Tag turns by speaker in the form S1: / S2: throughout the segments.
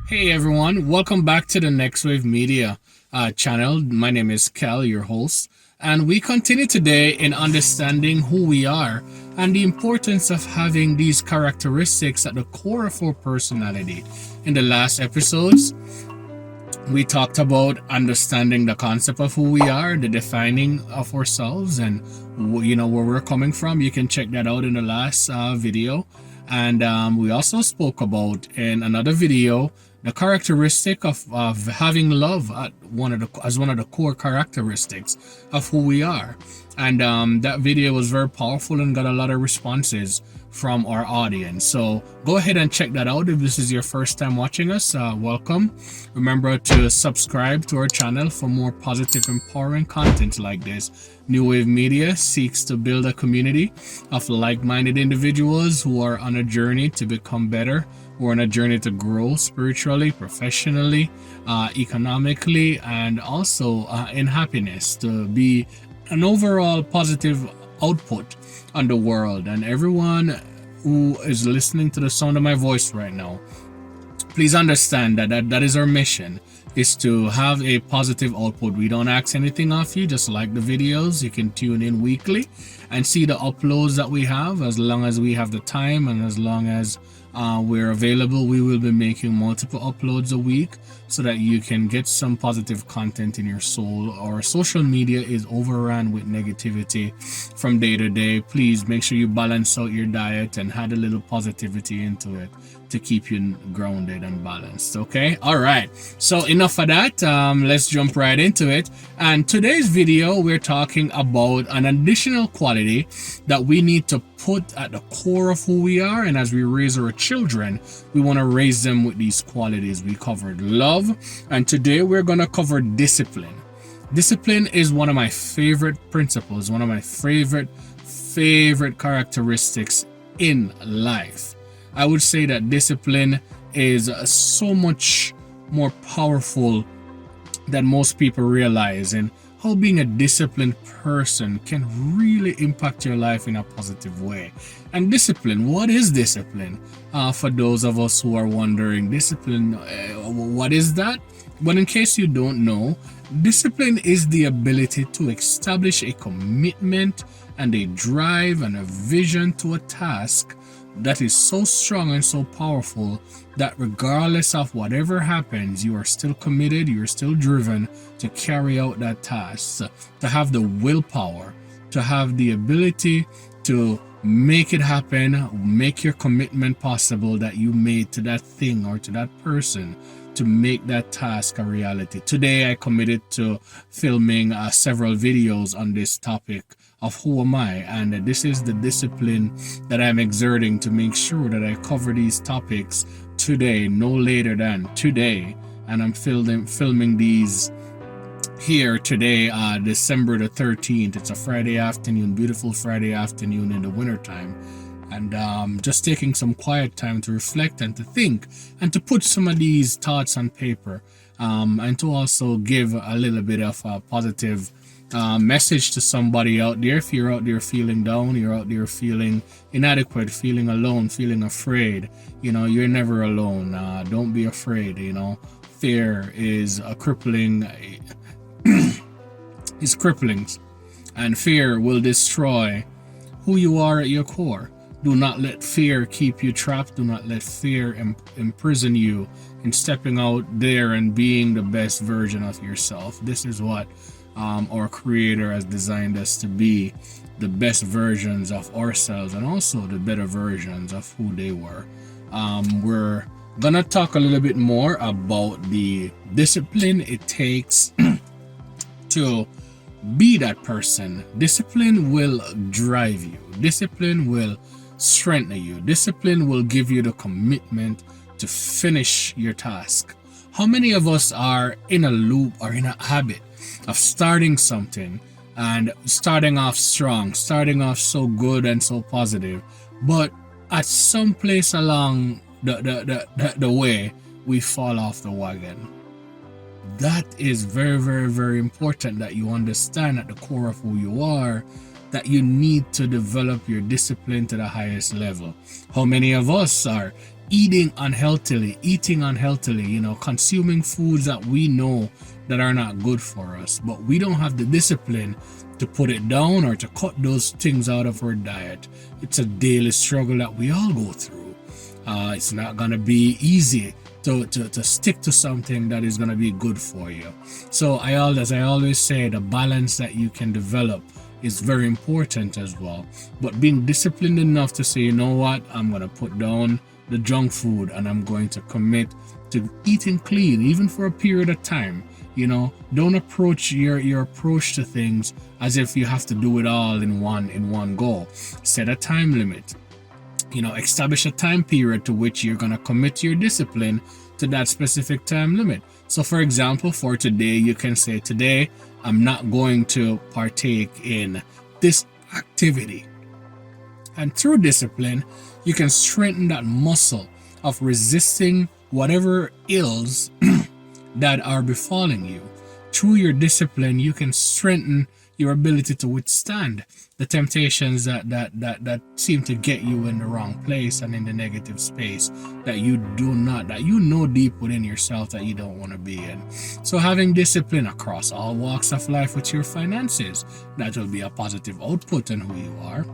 S1: Hey everyone, welcome back to the Next Wave Media channel. My name is Kel, your host, and we continue today in understanding who we are and the importance of having these characteristics at the core of our personality. In the last episodes, we talked about understanding the concept of who we are, the defining of ourselves, and where we're coming from. You can check that out in the last video. And we also spoke about in another video the characteristic of having love as one of the core characteristics of who we are. And that video was very powerful and got a lot of responses from our audience. So go ahead and check that out. If this is your first time watching us, welcome. Remember to subscribe to our channel for more positive, empowering content like this. New Wave Media seeks to build a community of like-minded individuals who are on a journey to become better, who are on a journey to grow spiritually, professionally, economically, and also in happiness, to be an overall positive output on the world. And everyone who is listening to the sound of my voice right now, please understand that is our mission, is to have a positive output. We don't ask anything of you, just like the videos. You can tune in weekly and see the uploads that we have. As long as we have the time and as long as we're available, we will be making multiple uploads a week so that you can get some positive content in your soul. Our social media is overrun with negativity from day to day. Please make sure you balance out your diet and add a little positivity into it to keep you grounded and balanced. Okay, all right, so enough of that. Let's jump right into it. And today's video, we're talking about an additional quality that we need to put at the core of who we are. And as we raise our children, we want to raise them with these qualities. We covered love, and today we're going to cover discipline. Discipline is one of my favorite principles, one of my favorite characteristics in life. I would say that discipline is so much more powerful than most people realize, and how being a disciplined person can really impact your life in a positive way. And discipline, what is discipline? For those of us who are wondering, discipline, what is that? Well, in case you don't know, discipline is the ability to establish a commitment and a drive and a vision to a task that is so strong and so powerful that regardless of whatever happens, you are still committed, you are still driven to carry out that task, to have the willpower, to have the ability to make it happen, make your commitment possible that you made to that thing or to that person, to make that task a reality. Today I committed to filming several videos on this topic of who am I, and this is the discipline that I'm exerting to make sure that I cover these topics today, no later than today. And I'm filming these here today, December the 13th. It's a Friday afternoon, beautiful Friday afternoon in the wintertime. And just taking some quiet time to reflect and to think and to put some of these thoughts on paper, and to also give a little bit of a positive message to somebody out there. If you're out there feeling down, you're out there feeling inadequate, feeling alone, feeling afraid, you're never alone. Don't be afraid. Fear is a crippling is crippling, and fear will destroy who you are at your core. Do not let fear keep you trapped. Do not let fear imprison you in stepping out there and being the best version of yourself. This is what our Creator has designed us to be, the best versions of ourselves and also the better versions of who they were. We're gonna talk a little bit more about the discipline it takes to be that person. Discipline will drive you. Discipline will strengthen you. Discipline will give you the commitment to finish your task. How many of us are in a loop or in a habit of starting something and starting off strong, starting off so good and so positive, but at some place along the way we fall off the wagon? That is very important that you understand at the core of who you are, that you need to develop your discipline to the highest level. How many of us are eating unhealthily, consuming foods that we know that are not good for us, but we don't have the discipline to put it down or to cut those things out of our diet. It's a daily struggle that we all go through. It's not gonna be easy to stick to something that is gonna be good for you. So as I always say, the balance that you can develop is very important as well. But being disciplined enough to say, you know what, I'm gonna put down the junk food and I'm going to commit to eating clean, even for a period of time. Don't approach your approach to things as if you have to do it all in one go. Set a time limit. Establish a time period to which you're going to commit your discipline to that specific time limit. So for example, for today, you can say, today I'm not going to partake in this activity. And through discipline, you can strengthen that muscle of resisting whatever ills that are befalling you. Through your discipline, you can strengthen your ability to withstand the temptations that seem to get you in the wrong place and in the negative space that you know deep within yourself that you don't want to be in. So having discipline across all walks of life with your finances, that will be a positive output on who you are.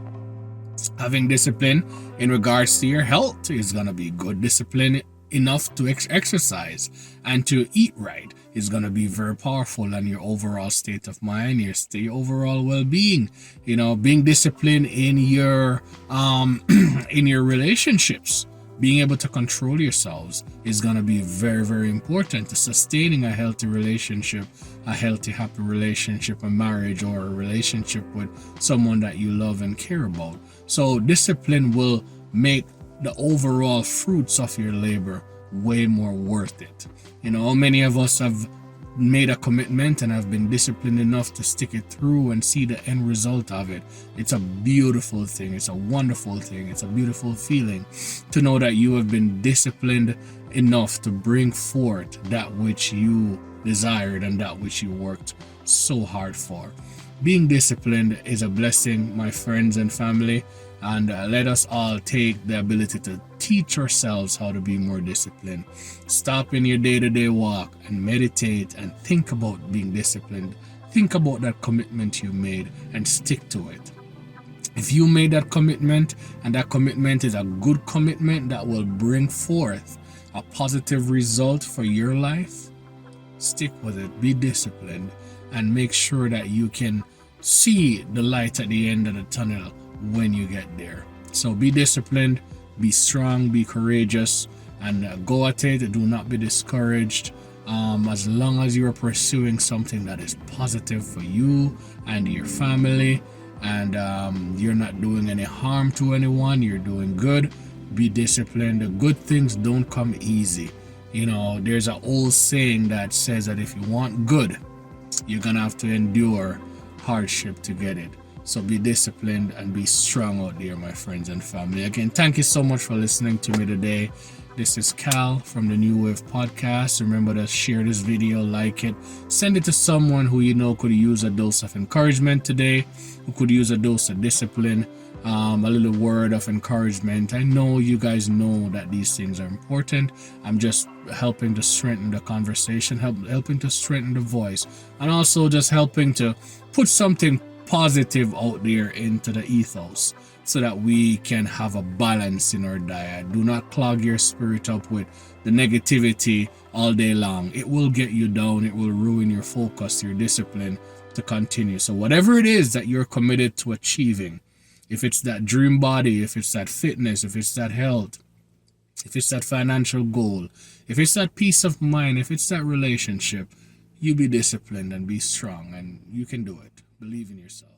S1: Having discipline in regards to your health is going to be good discipline. Enough to exercise and to eat right is going to be very powerful on your overall state of mind, your overall well-being. Being disciplined in your in your relationships, being able to control yourselves is going to be very, very important to sustaining a healthy relationship, a healthy, happy relationship, a marriage, or a relationship with someone that you love and care about. So discipline will make the overall fruits of your labor way more worth it. Many of us have made a commitment and have been disciplined enough to stick it through and see the end result of it. It's a beautiful thing. It's a wonderful thing. It's a beautiful feeling to know that you have been disciplined enough to bring forth that which you desired and that which you worked so hard for. Being disciplined is a blessing, my friends and family, and let us all take the ability to teach ourselves how to be more disciplined. Stop in your day-to-day walk and meditate and think about being disciplined. Think about that commitment you made and stick to it. If you made that commitment and that commitment is a good commitment that will bring forth a positive result for your life, stick with it, be disciplined, and make sure that you can see the light at the end of the tunnel when you get there. So be disciplined, be strong, be courageous, and go at it. Do not be discouraged. As long as you are pursuing something that is positive for you and your family, and you're not doing any harm to anyone, you're doing good, be disciplined. The good things don't come easy. There's an old saying that says that if you want good, you're gonna have to endure hardship to get it. So be disciplined and be strong out there, my friends and family. Again, thank you so much for listening to me today. This is Cal from the New Wave Podcast. Remember to share this video, like it, send it to someone who you know could use a dose of encouragement today, who could use a dose of discipline, a little word of encouragement. I know you guys know that these things are important. I'm just helping to strengthen the conversation, helping to strengthen the voice, and also just helping to put something positive out there into the ethos so that we can have a balance in our diet. Do not clog your spirit up with the negativity all day long. It will get you down. It will ruin your focus, your discipline to continue. So whatever it is that you're committed to achieving, if it's that dream body, if it's that fitness, if it's that health, if it's that financial goal, if it's that peace of mind, if it's that relationship, you be disciplined and be strong, and you can do it. Believe in yourself.